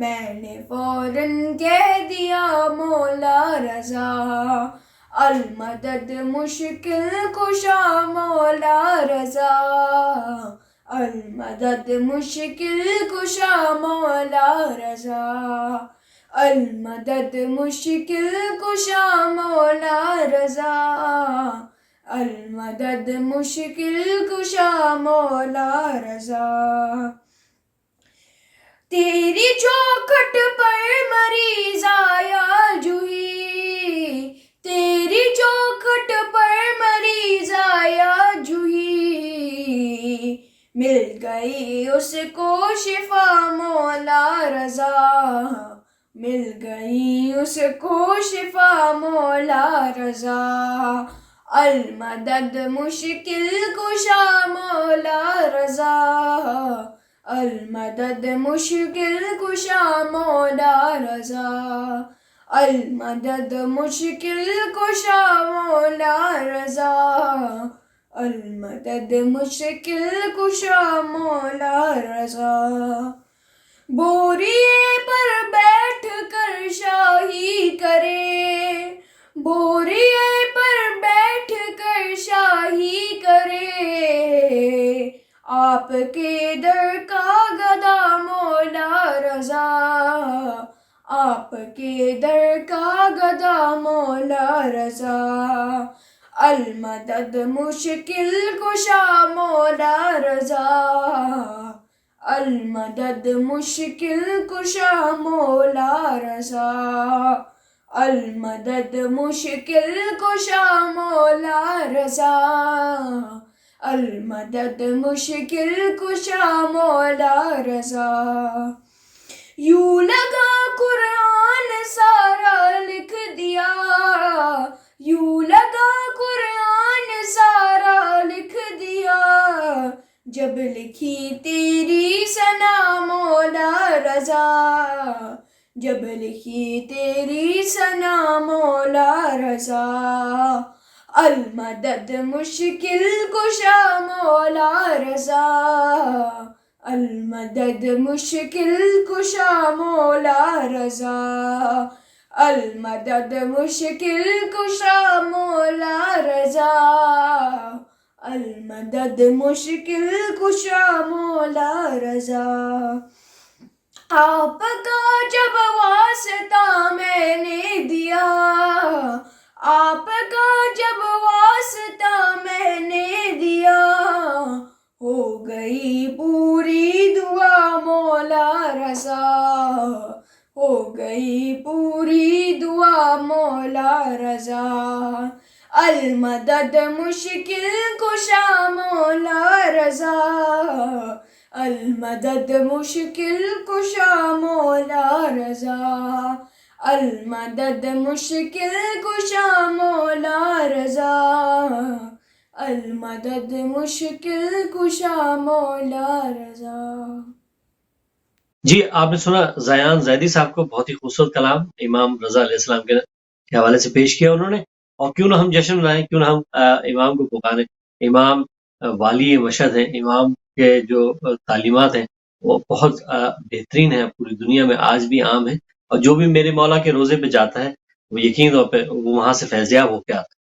میں نے فوراً کہہ دیا مولا رضا، المدد مشکل کشا مولا رضا، المدد مشکل کشا مولا رضا، المدد مشکل کشا مولا رضا، المدد مشکل کشا مولا رضا۔ تیری چوکھٹ پر مریض آیا جوہی، تیری چوکھٹ پر مریض آیا جوہی، مل گئی اس کو شفا مولا رضا، مل گئی اس کو شفا مولا رضا، المدد مشکل کشا مولا رضا، المدد مشکل کشا مولا رضا، المدد مشکل کشا مولا رضا، المدد مشکل کشا مولا رضا۔ بوریے پر بیٹھ کر شاہی کرے، بوریے پر بیٹھ کر شاہی کرے، آپ کے در کا گدا مولا رضا، آپ کے در کا گدا مولا رضا، المدد مشکل کشا مولا رضا، المدد مشکل کشا مولا رضا، المدد مشکل کشا مولا رضا، المدد مشکل کشا مولا رضا۔ یوں لگا قرآن سارا لکھ دیا، یوں لگا قرآن سارا لکھ دیا، جب لکھی تیری ثنا مولا رضا، جب لکھی تیری ثنا مولا رضا، المدد مشکل کشا مولا رضا، المدد مشکل کشا مولا رضا، المدد مشکل کشا مولا رضا، المدد مشکل کشا مولا رضا۔ آپ کا جب واسطہ میں نے دیا، آپ کا جب واسطہ میں نے دیا، ہو گئی پوری دعا مولا رضا، ہو گئی پوری دعا مولا رضا، المدد مشکل کشا مولا رضا، المدد مشکل کشا مولا رضا، المدد مشکل کشا مولا رضا، المدد مشکل کشا مولا رضا۔ جی آپ نے سنا زیان زیدی صاحب کو، بہت ہی خوبصورت کلام امام رضا علیہ السلام کے حوالے سے پیش کیا انہوں نے، اور کیوں نہ ہم جشن منائیں، کیوں نہ ہم امام کو پکاریں۔ امام والی مشہد ہیں، امام کے جو تعلیمات ہیں وہ بہت بہترین ہیں، پوری دنیا میں آج بھی عام ہیں، اور جو بھی میرے مولا کے روزے پہ جاتا ہے وہ یقین طور پہ وہ وہاں سے فیضیاب ہو کے آتا ہے۔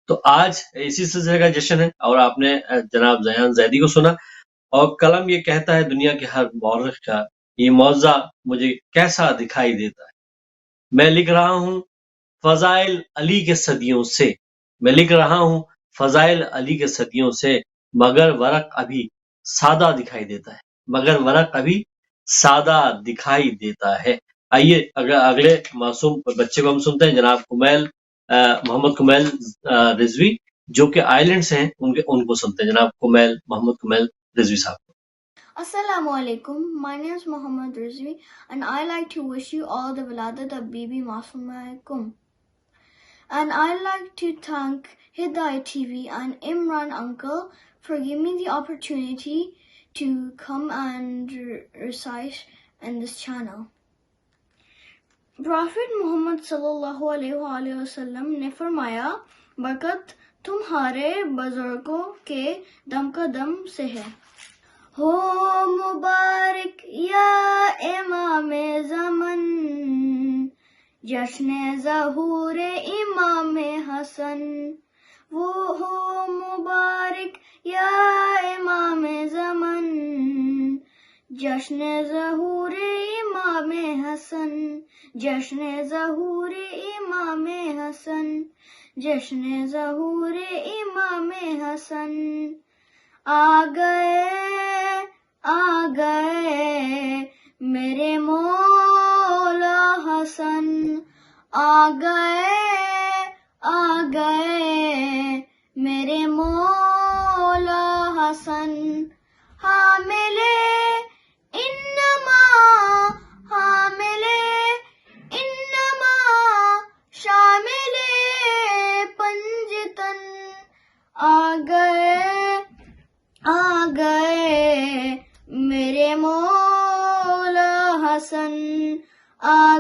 تو آج اسی سلسلے کا جشن ہے، اور آپ نے جناب زیان زیدی کو سنا، اور کلم یہ کہتا ہے دنیا کے ہر مورخ کا، یہ معجزہ مجھے کیسا دکھائی دیتا ہے، میں لکھ رہا ہوں فضائل علی کے صدیوں سے، میں لکھ رہا ہوں فضائل علی کے صدیوں سے، مگر ورق ابھی سادہ دکھائی دیتا ہے، مگر ورق ابھی سادہ دکھائی دیتا ہے۔ آئیے اگلے معصوم بچے کو ہم سنتے ہیں، جناب کمیل محمد کمیل رضوی جو کہ آئرلینڈ سے ہیں، ان کو سنتے ہیں، جناب کمیل محمد کمیل رضوی صاحب۔ Assalamu alaikum. My name is Muhammad Rizvi and I like to wish you all the Waladat of Bibi Masoom alaikum. And I'd like to thank Hidayat TV and Imran uncle for giving me the opportunity to come and recite in this channel. Prophet Muhammad sallallahu alaihi wasallam ne farmaya, barkat tumhare buzurgon ke dam ka dam se hai. ہو مبارک یا امام جشن ظہور امام حسن، وہ ہو مبارک یا امام زمن، جشن ظہور امام حسن، جشن ظہور امام حسن، جشن ظہور امام حسن، آ گئے میرے مولا حسن، آ گئے میرے مولا حسن، حامل انما شامل پنجتن، آ گئے میرے مولا حسن، آ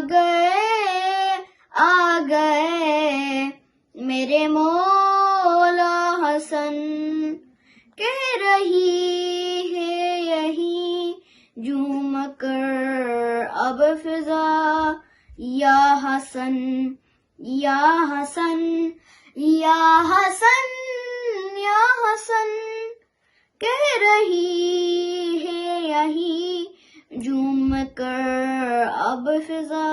گئے میرے مولا حسن، کہہ رہی ہے یہی جھوم کر اب فضا، یا حسن یا حسن یا حسن یا حسن، کہہ رہی ہے یہی جھوم کر اب فضا،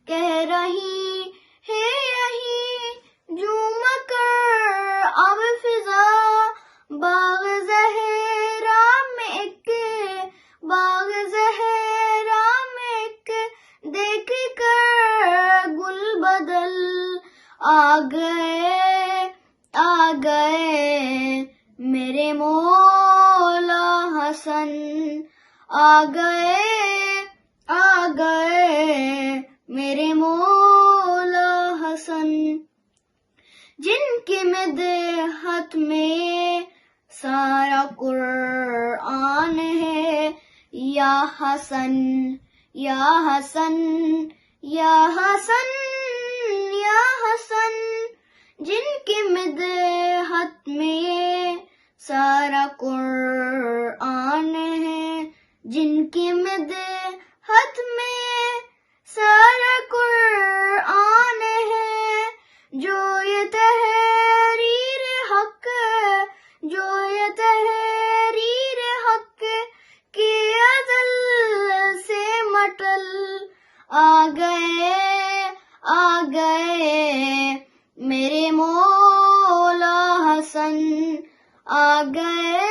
کہہ رہی ہے یہی جھوم کر اب فضا، باغ زہرا میں ایک دیکھ کر گل بدل، آ گئے میرے مولا حسن، آ گئے میرے مولا حسن، جن کی مدحت میں سارا قرآن ہے، یا حسن یا حسن یا حسن یا حسن، جن کی مدحت میں سارا قرآن ہے، جن کی مدحت میں سارا قرآن ہے، جو یہ تحریر حق کی ازل سے مٹل، آ گئے میرے مولا حسن، آ گئے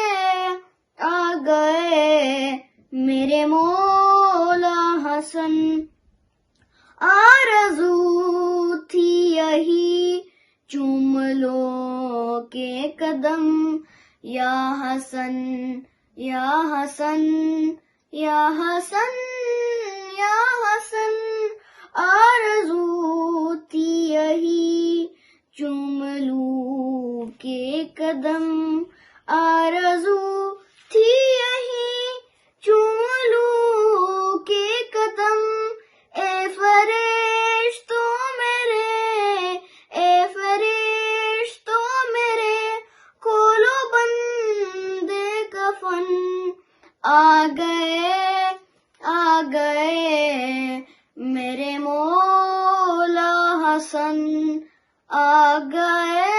میرے مولا حسن، آرزو تھی یہی چوم لو کے قدم، یا حسن یا حسن یا حسن یا حسن، آرزو تھی یہی چوم لو کے قدم، آرزو تھی یہی چوم لو کے قدم، اے فرشتوں میرے کھولو بند کفن، آ گئے میرے مولا حسن، آ گئے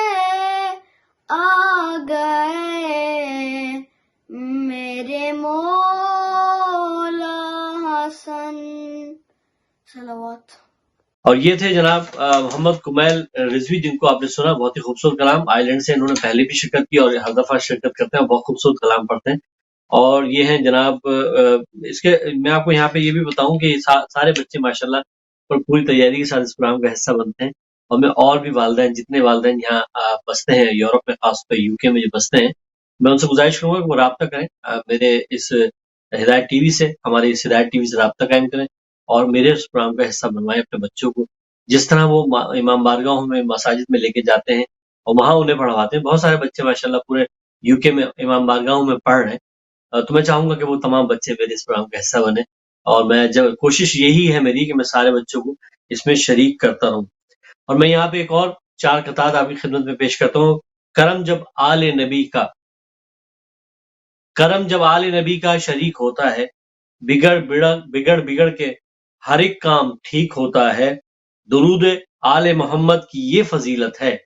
میرے مولا حسن۔ صلوات۔ اور یہ تھے جناب محمد کمیل رضوی، جن کو آپ نے سنا، بہت ہی خوبصورت کلام، آئرلینڈ سے انہوں نے پہلے بھی شرکت کی اور ہر دفعہ شرکت کرتے ہیں، بہت خوبصورت کلام پڑھتے ہیں۔ اور یہ ہیں جناب اس کے میں آپ کو یہاں پہ یہ بھی بتاؤں کہ سارے بچے ماشاءاللہ اور پوری تیاری کے ساتھ اس پروگرام کا حصہ بنتے ہیں، اور میں اور بھی والدین، جتنے والدین یہاں بستے ہیں یورپ میں، خاص طور پہ یو کے میں جو بستے ہیں، میں ان سے گزارش کروں گا کہ وہ رابطہ کریں میرے اس ہدایت ٹی وی سے، ہمارے اس ہدایت ٹی وی سے رابطہ قائم کریں اور میرے اس پروگرام کا حصہ بنوائیں اپنے بچوں کو، جس طرح وہ امام بارگاہوں میں، مساجد میں لے کے جاتے ہیں اور وہاں انہیں پڑھواتے ہیں۔ بہت سارے بچے ماشاءاللہ پورے یو کے میں امام بارگاہوں میں پڑھ رہے ہیں، تو میں چاہوں گا کہ وہ تمام بچے میرے اس پروگرام کا حصہ بنے، اور میں جب کوشش یہی ہے میری کہ میں سارے بچوں کو اس میں شریک کرتا رہوں۔ اور میں یہاں پہ ایک اور 4 قطعات آپ کی خدمت میں پیش کرتا ہوں۔ کرم جب آل نبی کا شریک ہوتا ہے، بگڑ کے ہر ایک کام ٹھیک ہوتا ہے، درود آل محمد کی یہ فضیلت ہے،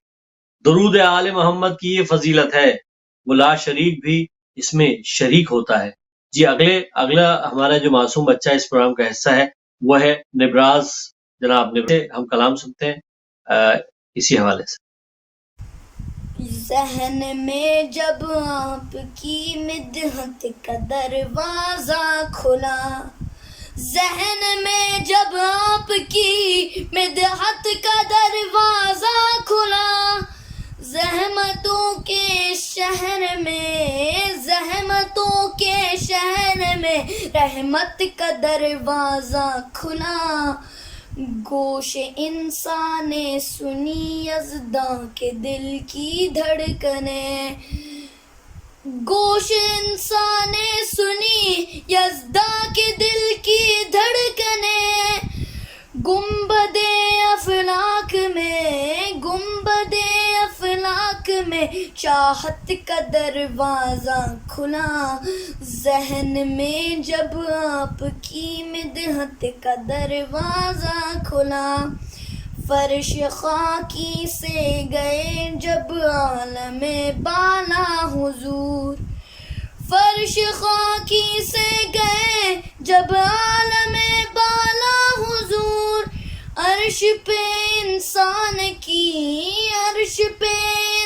درود آل محمد کی یہ فضیلت ہے، وہ لا شریک بھی اس میں شریک ہوتا ہے۔ جی اگلا ہمارا جو معصوم بچہ اس پروگرام کا حصہ ہے وہ ہے نبراز جناب۔ ہم کلام سنتے ہیں اسی حوالے سے۔ ذہن میں جب آپ کی مدحت کا دروازہ کھلا، ذہن میں جب آپ کی مدحت کا دروازہ کھلا، زحمتوں کے شہر میں، زحمتوں کے شہر میں رحمت کا دروازہ کھلا، گوش انسان نے سنی یزداں کے دل کی دھڑکنیں، گوش انسان نے سنی یزداں کے دل کی دھڑکنیں، گنبد افلاک میں، گنبد افلاک میں چاہت کا دروازہ کھلا، ذہن میں جب آپ کی مدحت کا دروازہ کھلا، فرش خاکی سے گئے جب عالم بالا حضور، فرش خاکی سے گئے جب عالم بالا حضور، عرش پہ انسان کی، عرش پہ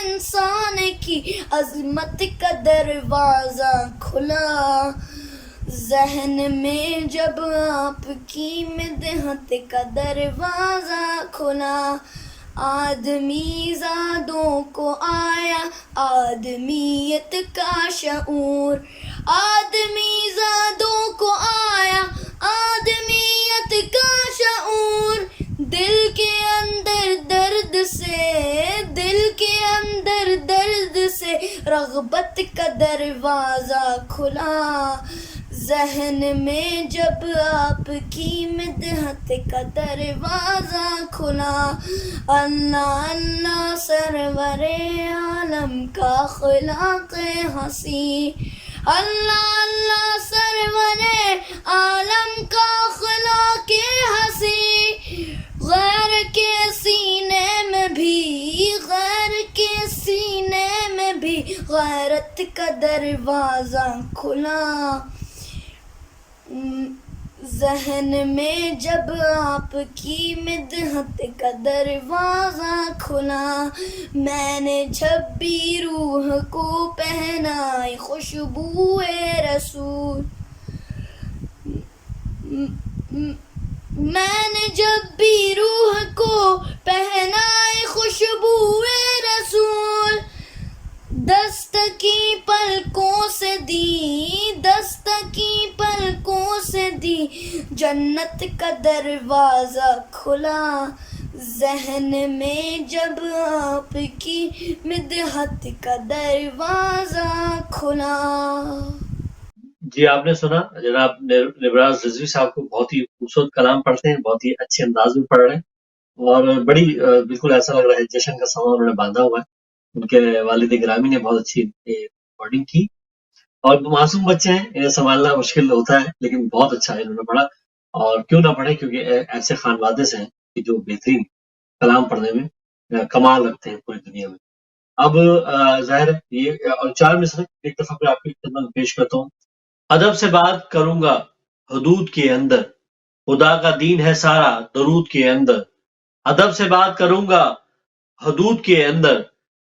انسان کی عظمت کا دروازہ کھلا، ذہن میں جب آپ کی مدحت کا دروازہ کھلا، آدمی زادوں کو آیا آدمیت کا شعور، آدمی زادوں کو آیا آدمیت کا شعور، دل کے اندر درد سے، دل کے اندر درد سے رغبت کا دروازہ کھلا، ذہن میں جب آپ کی مدحت کا دروازہ کھلا، اللہ اللہ سرور عالم کا اخلاق حسین، اللہ اللہ سرور عالم کا اخلاق حسین، غیر کے سینے میں بھی، غیر کے سینے میں بھی غیرت کا دروازہ کھلا، ذہن میں جب آپ کی مدحت کا دروازہ کھلا، میں نے جب بھی روح کو پہنائی خوشبو رسول، میں نے جب بھی روح کو پہنائی خوشبو رسول، دست کی پلکوں سے دی، دست کی پلکوں سے دی جنت کا دروازہ کھلا، ذہن میں جب آپ کی مدحت کا دروازہ کھلا۔ جی آپ نے سنا جناب نبراز رضوی صاحب کو، بہت ہی خوبصورت کلام پڑھتے ہیں، بہت ہی اچھے انداز میں پڑھ رہے ہیں، اور بڑی بالکل ایسا لگ رہا ہے جشن کا سامان انہوں نے باندھا ہوا ہے۔ ان کے والد گرامی نے بہت اچھی ریکارڈنگ کی، اور معصوم بچے ہیں انہیں سنبھالنا مشکل ہوتا ہے، لیکن بہت اچھا ہے انہوں نے پڑھا، اور کیوں نہ پڑھے، کیونکہ ایسے خانوادے سے ہیں کہ جو بہترین کلام پڑھنے میں کمال رکھتے ہیں پوری دنیا میں۔ اب ظاہر ہے یہ اور 4 مصرع ایک دفعہ پھر آپ کی خدمت میں پیش کرتا ہوں۔ ادب سے بات کروں گا حدود کے اندر، خدا کا دین ہے سارا درود کے اندر، ادب سے بات کروں گا حدود کے اندر،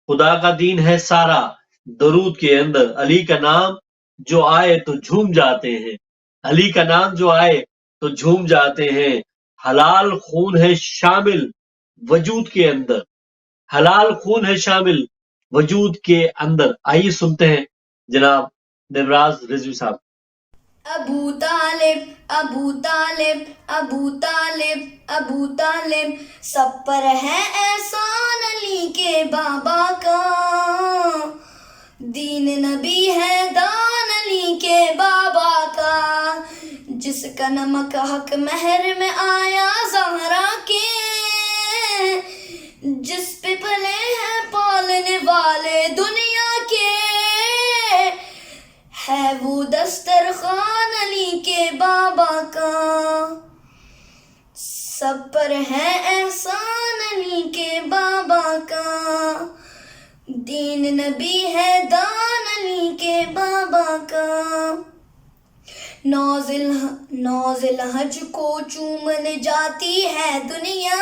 خدا کا دین ہے سارا درود کے اندر، علی کا نام جو آئے تو جھوم جاتے ہیں، علی کا نام جو آئے تو جھوم جاتے ہیں، حلال خون ہے شامل وجود کے اندر، حلال خون ہے شامل وجود کے اندر۔ آئیے سنتے ہیں جناب نبراز رضوی صاحب۔ ابو طالب ابو طالب ابو طالب ابو طالب، سب پر ہے احسان علی کے بابا کا، دین نبی ہے دان علی کے بابا کا، جس کا نمک حق مہر میں آیا زہرا کے، جس پہ پلے ہیں پالنے والے دنیا کے، ہے وہ دسترخوان علی کے بابا کا، سب پر ہے احسان احسان علی کے بابا کا، دین نبی ہے دان علی کے بابا کا، نوزل حج کو چومنے جاتی ہے دنیا،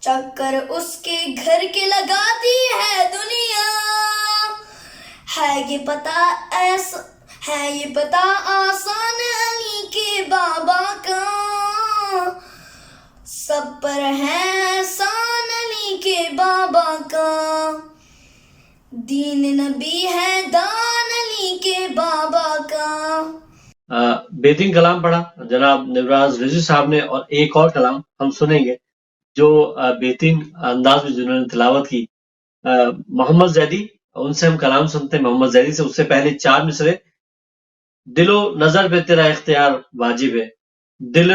چکر اس کے گھر کے لگاتی ہے دنیا، ہے یہ پتا آسان علی کے بابا کا، سب پر ہے احسان علی کے بابا کا، دین نبی ہے دان علی کے بابا کا۔ بہترین کلام پڑھا جناب نوراز رضوی صاحب نے، اور ایک اور کلام ہم سنیں گے جو بہترین انداز میں جنہوں نے تلاوت کی، محمد زیدی، ان سے ہم کلام سنتے ہیں محمد زیدی سے۔ اس سے پہلے 4 مصرے: دل و نظر پہ تیرا اختیار واجب ہے، دل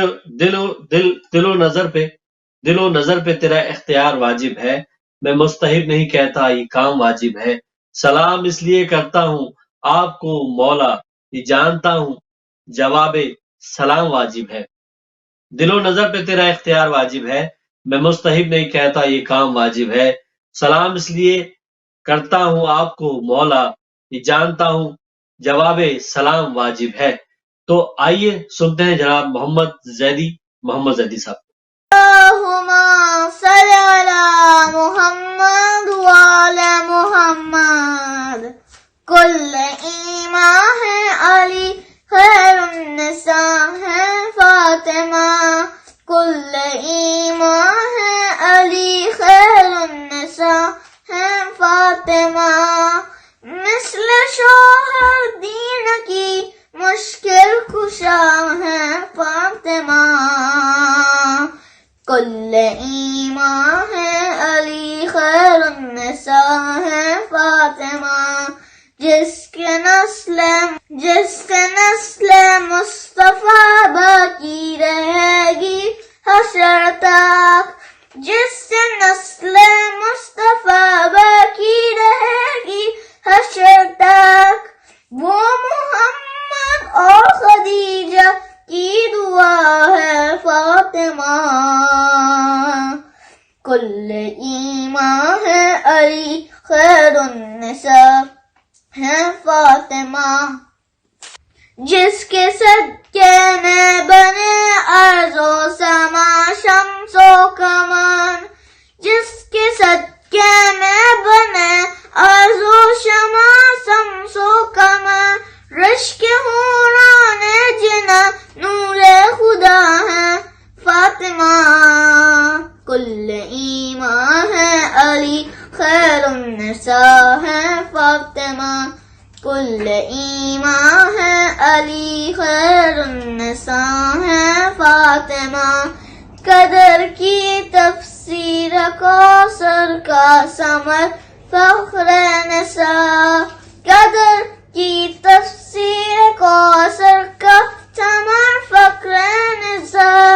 و نظر پہ تیرا اختیار واجب ہے، میں مستحب نہیں کہتا یہ کام واجب ہے، سلام اس لیے کرتا ہوں آپ کو مولا، یہ جانتا ہوں جواب سلام واجب ہے، دل و نظر پہ تیرا اختیار واجب ہے، میں مستحب نہیں کہتا یہ کام واجب ہے، سلام اس لیے کرتا ہوں آپ کو مولا، یہ جانتا ہوں جواب سلام واجب ہے۔ تو آئیے سنتے ہیں جناب محمد زیدی صاحب۔ اللہم صل علی محمد وعلی محمد، کل ایمان ہے علی، خیر النساء ہے فاطمہ، کل ایمان ہے علی، خیر النساء ہے فاطمہ، مثل شوہر دین کی مشکل کشا ہے فاطمہ، کل ایمان ہے علی، خیر النساء ہے فاطمہ، جس کے نسل مصطفیٰ باقی رہے گی حشر تک، جس سے نسل مصطفیٰ باقی رہے گی حشر تک، وہ محمد اور خدیجہ کی دعا ہے فاطمہ، کل ایمان ہے علی، خیر النساء ہے فاطمہ، جس کے صدقے میں بنے ارض و سما شمس و قمر، جس کے صدقے میں بنے ارض و شما شمس و قمر، رشک حوران جنا نور خدا ہے فاطمہ، کل ایمان ہے علی، خیر النساء ہے فاطمہ، کل ایمان ہے علی، خیر النساء ہے فاطمہ، قدر کی تفسیر کوثر کا ثمر فخر نساء، قدر کی تفسیر کوثر کا ثمر فخر نساء،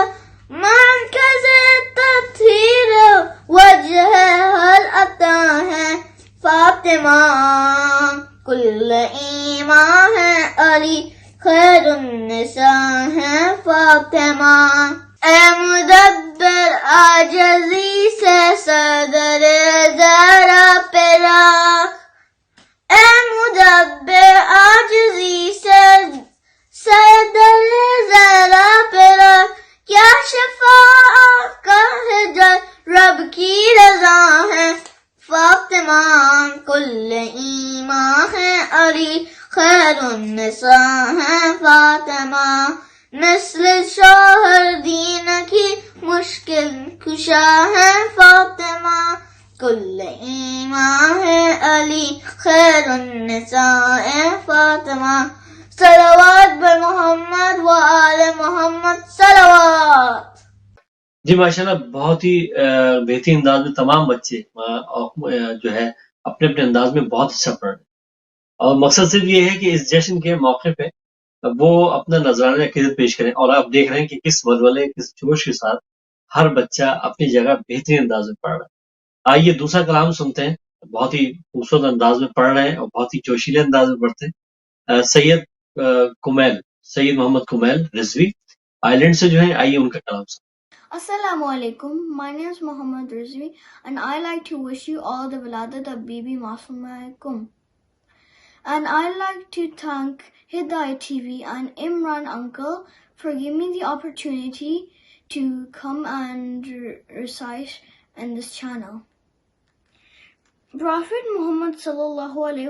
مرکز تطہیر وجہ حل عطا ہے فاطمہ، کل ایمان ہے علی، خیر النساء ہے فاطمہ، اے مدبر عاجزی سے صدر ذرا پہ رکھ، اے مدبر عاجزی سے صدر ذرا پہ رکھ، کیا شفاعت کا ہے جل رب کی رضا ہے فاطمہ، کل ایمان ہے علی، خیر النساء ہے فاطمہ، مثل شوہر دین کی مشکل کشا ہے فاطمہ، کل ایمان ہے علی، خیر النساء ہے فاطمہ، صلوات بر محمد و آل محمد، صلوات۔ جی ماشاءاللہ، بہت ہی بہترین انداز میں تمام بچے جو ہے اپنے اپنے انداز میں بہت اچھا پڑھ رہے ہیں، اور مقصد صرف یہ ہے کہ اس جشن کے موقع پہ وہ اپنا نذرانہ عقیدت پیش کریں، اور آپ دیکھ رہے ہیں کہ کس ولولے، کس جوش کے ساتھ ہر بچہ اپنی جگہ بہترین انداز میں پڑھ رہا ہے۔ آئیے دوسرا کلام سنتے ہیں، بہت ہی خوبصورت انداز میں پڑھ رہے ہیں اور بہت ہی جوشیلے انداز میں پڑھتے ہیں، سید محمد کمیل رضوی آئرلینڈ سے جو ہیں۔ آئیے ان کا کلام سنتے ہیں۔ Assalamu alaikum. My name is Muhammad Rizvi and I like to wish you all the Waladat of Bibi Masumaikum. And I like to thank Hidayat TV and Imran uncle for giving me the opportunity to come and recite in this channel. Prophet Muhammad sallallahu alaihi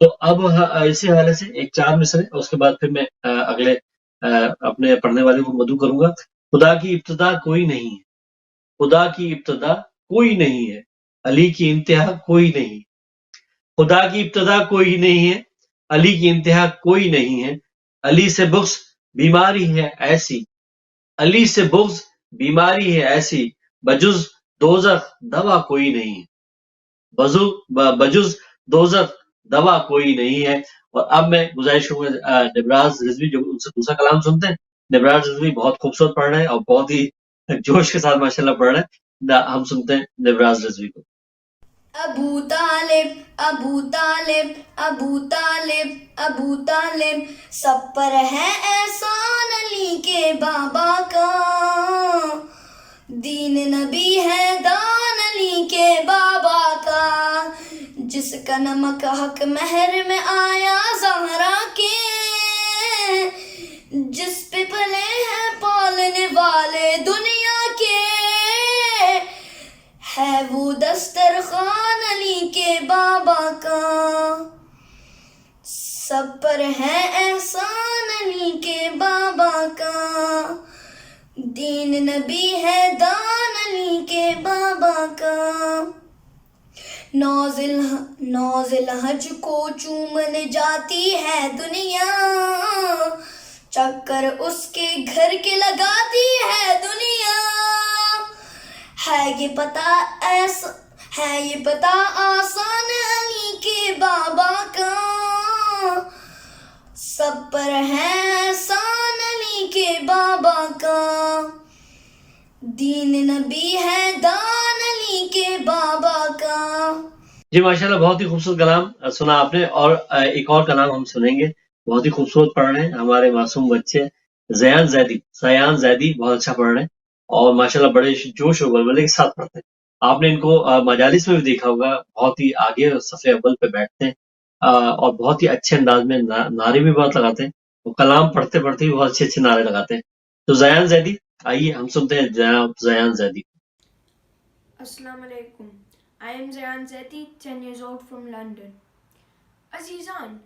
تو اب اسی حوالے سے ایک 4 مصرے، اس کے بعد پھر میں اگلے اپنے پڑھنے والے کو مدعو کروں گا. خدا کی ابتدا کوئی نہیں ہے، خدا کی ابتدا کوئی نہیں ہے، علی کی انتہا کوئی نہیں. خدا کی ابتدا کوئی نہیں ہے، علی کی انتہا کوئی نہیں ہے. علی سے بغض بیماری ہے ایسی، علی سے بغض بیماری ہے ایسی، بجز دوزخ دوا کوئی نہیں ہے، بجز دوزخ دوا کوئی نہیں ہے. اور اب میں گزارش کروں گا نبراز رضوی جو ان سے دوسرا کلام سنتے ہیں. نبراز رضوی بہت خوبصورت پڑھ رہے ہیں اور بہت ہی جوش کے ساتھ ماشاءاللہ پڑھ رہے ہیں. ہم سنتے ہیں نبراز رضوی کو. ابو طالب ابو طالب ابو طالب ابو طالب سب پر ہے احسان علی کے بابا کا، دین نبی ہے دان علی کے بابا کا، جس کا نمک حق مہر میں آیا زہرا کے، جس پہ پلے ہیں پالنے والے دنیا کے، ہے وہ دسترخوان علی کے بابا کا، سب پر ہے احسان علی کے بابا کا، دین نبی ہے دان علی کے بابا کا، نوزل حج کو چومنے جاتی ہے دنیا، چکر اس کے گھر کے لگاتی ہے دنیا، ہے یہ پتا آسان علی کے بابا کا، سب پر ہے احسان علی کے بابا کا، دین نبی ہے دان علی کے بابا کا. جی ماشاءاللہ بہت ہی خوبصورت کلام سنا آپ نے. اور ایک اور کلام ہم سنیں گے، بہت ہی خوبصورت پڑھ رہے ہیں ہمارے معصوم بچے زیان زیدی بہت اچھا پڑھ رہے ہیں اور ماشاءاللہ بڑے جوش و ولولے کے ساتھ پڑھتے ہیں. آپ نے ان کو مجالس میں بھی دیکھا ہوگا، بہت ہی آگے صفحے اول پہ بیٹھتے ہیں اور بہت ہی اچھے انداز میں نعرے بھی بہت لگاتے ہیں. وہ کلام پڑھتے پڑھتے بھی بہت اچھے نعرے لگاتے ہیں. تو زیان زیدی، آئیے ہم سنتے ہیں جناب زیان زیدی. السلام علیکم. I am Zayan Zaidi, 10 years old from London. عزیزان،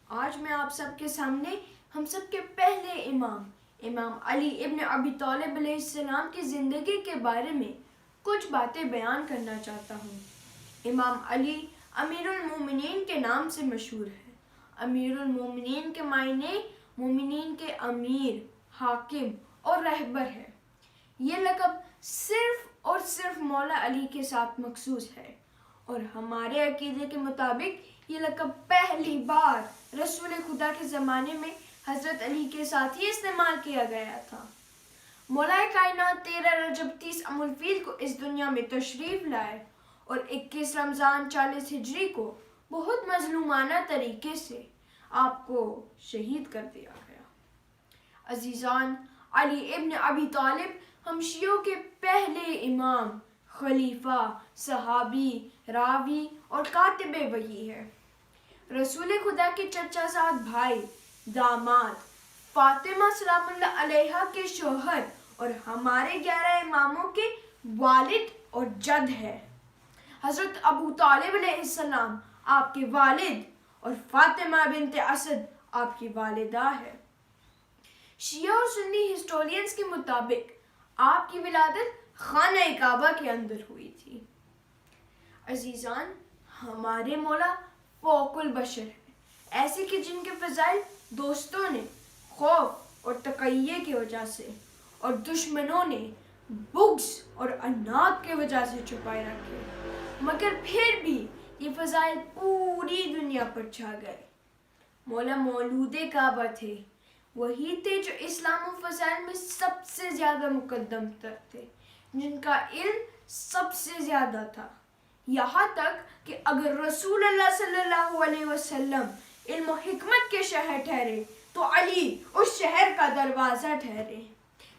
آج میں آپ سب کے سامنے ہم سب کے پہلے امام علی ابن ابی طالب علیہ السلام کی زندگی کے بارے میں کچھ باتیں بیان کرنا چاہتا ہوں. امام علی امیر المومنین کے نام سے مشہور ہے. امیر المومنین کے معنی مومنین کے امیر، حاکم اور رہبر ہے. یہ لقب صرف اور صرف مولا علی کے ساتھ مخصوص ہے اور ہمارے عقیدے کے مطابق یہ لقب پہلی بار رسول خدا کے زمانے میں حضرت علی کے ساتھ ہی استعمال کیا گیا تھا. مولا کائنات 13 رجب 30 ام الفیل کو اس دنیا میں تشریف لائے اور 21 رمضان 40 ہجری کو بہت مظلومانہ طریقے سے آپ کو شہید کر دیا گیا. عزیزان، علی ابن ابی طالب ہم شیعوں کے پہلے امام، خلیفہ، صحابی، راوی اور کاتب وحی ہے. رسول خدا کے چچا زاد بھائی، داماد، فاطمہ سلام اللہ علیہا کے شوہر اور ہمارے 11 اماموں کے والد اور جد ہے. حضرت ابو طالب علیہ السلام آپ کے والد اور فاطمہ بنت اسد آپ کی والدہ ہے. شیعہ اور سنی ہسٹورینز کے مطابق آپ کی ولادت خانہ کعبہ کے اندر ہوئی تھی. عزیزان، ہمارے مولا فوق البشر ہیں، ایسے کہ جن کے فضائل دوستوں نے خوف اور تقیہ کی وجہ سے اور دشمنوں نے بغض اور عناد کی وجہ سے چھپائے رکھے، مگر پھر بھی یہ فضائل پوری دنیا پر چھا گئے. مولا مولود کعبہ تھے، وہی تھے جو اسلام و فضائل میں سب سے زیادہ مقدم تر تھے، جن کا علم سب سے زیادہ تھا. یہاں تک کہ اگر رسول اللہ صلی اللہ علیہ وسلم علم و حکمت کے شہر ٹھہرے تو علی اس شہر کا دروازہ ٹھہرے.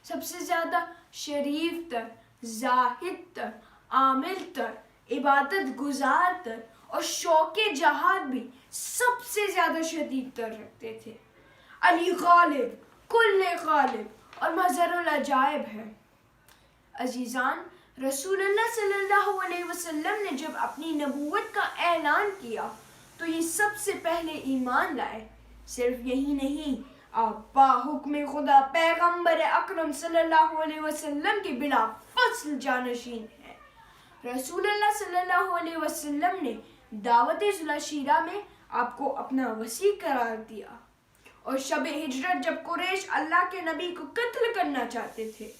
سب سے زیادہ شریف تر، زاہد تر، عامل تر، عبادت گزار تر اور شوق جہاد بھی سب سے زیادہ شدید تر رکھتے تھے. علی غالب، کل غالب اور مظہر العجائب ہے. عزیزان، رسول اللہ صلی اللہ علیہ وسلم نے جب اپنی نبوت کا اعلان کیا تو یہ سب سے پہلے ایمان لائے۔ صرف یہی نہیں، آپ با حکم خدا پیغمبر اکرم صلی اللہ علیہ وسلم کے بلا فصل جانشین ہیں۔ رسول اللہ صلی اللہ علیہ وسلم نے دعوت ذوالعشیرہ میں آپ کو اپنا وسیع قرار دیا، اور شب ہجرت جب قریش اللہ کے نبی کو قتل کرنا چاہتے تھے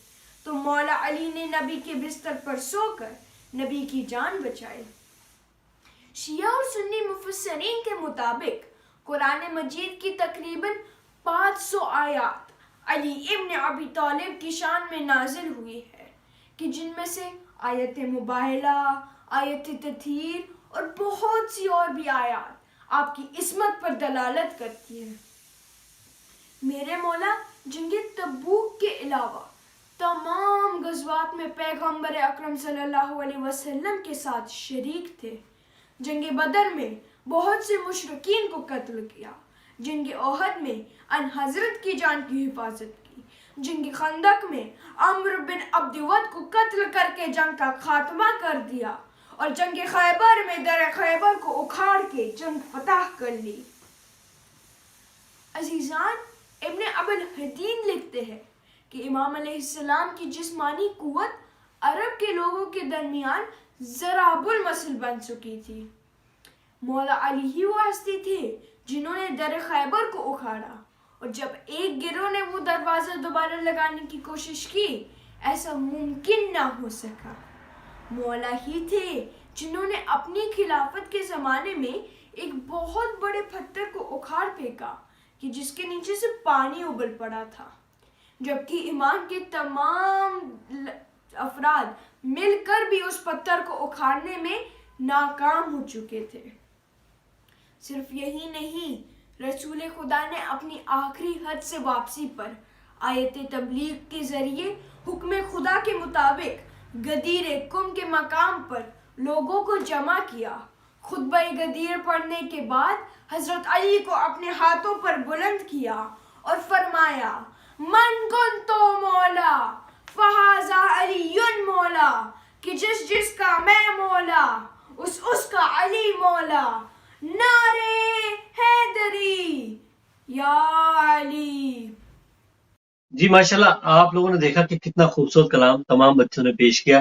تو مولا علی نے نبی کے بستر پر سو کر نبی کی جان بچائی۔ شیعہ اور سنی مفسرین کے مطابق قرآن مجید کی تقریباً 500 آیات علی ابن ابی طالب کی شان میں نازل ہوئی ہے، کہ جن میں سے آیت مباہلہ، آیت تطہیر اور بہت سی اور بھی آیات آپ کی عصمت پر دلالت کرتی ہیں۔ میرے مولا جنگ تبوک کے علاوہ تمام غزوات میں پیغمبر اکرم صلی اللہ علیہ وسلم کے ساتھ شریک تھے۔ جنگ بدر میں بہت سے مشرکین کو قتل کیا، جنگ احد میں ان حضرت کی جان کی حفاظت کی، جنگ خندق میں عمرو بن عبد ود کو قتل کر کے جنگ کا خاتمہ کر دیا، اور جنگ خیبر میں در خیبر کو اکھاڑ کے جنگ فتح کر لی۔ عزیزان، ابن ابی الحدید لکھتے ہیں کہ امام علیہ السلام کی جسمانی قوت عرب کے لوگوں کے درمیان ضراب المثل بن چکی تھی۔ مولا علی ہی وہ ہستی تھے جنہوں نے در خیبر کو اکھاڑا، اور جب ایک گروہ نے وہ دروازہ دوبارہ لگانے کی کوشش کی، ایسا ممکن نہ ہو سکا۔ مولا ہی تھے جنہوں نے اپنی خلافت کے زمانے میں ایک بہت بڑے پتھر کو اکھاڑ پھینکا کہ جس کے نیچے سے پانی ابل پڑا تھا، جبکہ ایمان کے تمام افراد مل کر بھی اس پتھر کو اکھاڑنے میں ناکام ہو چکے تھے۔ صرف یہی نہیں، رسول خدا نے اپنی آخری حج سے واپسی پر آیت تبلیغ کے ذریعے حکم خدا کے مطابق غدیر قم کے مقام پر لوگوں کو جمع کیا۔ خطبہ غدیر پڑھنے کے بعد حضرت علی کو اپنے ہاتھوں پر بلند کیا اور فرمایا، من کنتو مولا فہذا علی مولا، کہ جس کا میں مولا اس کا علی مولا۔ نعرے حیدری یا علی۔ جی ماشاءاللہ، آپ لوگوں نے دیکھا کہ کتنا خوبصورت کلام تمام بچوں نے پیش کیا،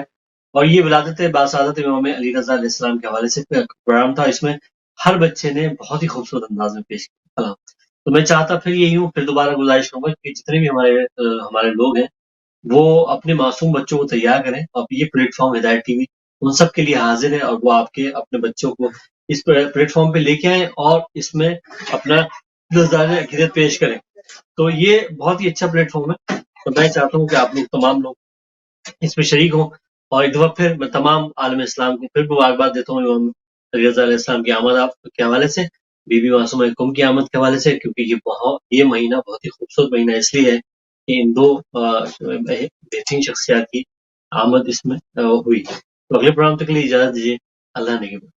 اور یہ ولادت باسعادت امام علی رضا علیہ السلام کے حوالے سے پروگرام تھا۔ اس میں ہر بچے نے بہت ہی خوبصورت انداز میں پیش کیا کلام۔ تو میں چاہتا پھر یہی ہوں، پھر دوبارہ گزارش کروں گا کہ جتنے بھی ہمارے لوگ ہیں وہ اپنے معصوم بچوں کو تیار کریں، اور یہ پلیٹ فارم ہدایت ٹی وی ان سب کے لیے حاضر ہے، اور وہ آپ کے اپنے بچوں کو اس پلیٹ فارم پہ لے کے آئیں اور اس میں اپنا نظارۂ عقیدت پیش کریں۔ تو یہ بہت ہی اچھا پلیٹ فارم ہے، تو میں چاہتا ہوں کہ آپ لوگ تمام لوگ اس میں شریک ہوں۔ اور ایک دفعہ پھر میں تمام عالم اسلام کو پھر مبارکباد دیتا ہوں امام علی رضا علیہ السلام کی آمد کے حوالے سے، بی بی معصومہ قم کی آمد کے حوالے سے، کیونکہ یہ مہینہ بہت ہی خوبصورت مہینہ اس لیے ہے کہ ان دو بہترین شخصیات کی آمد اس میں ہوئی۔ تو اگلے پروگرام تک کے لیے اجازت دیجیے، اللہ نگہبان۔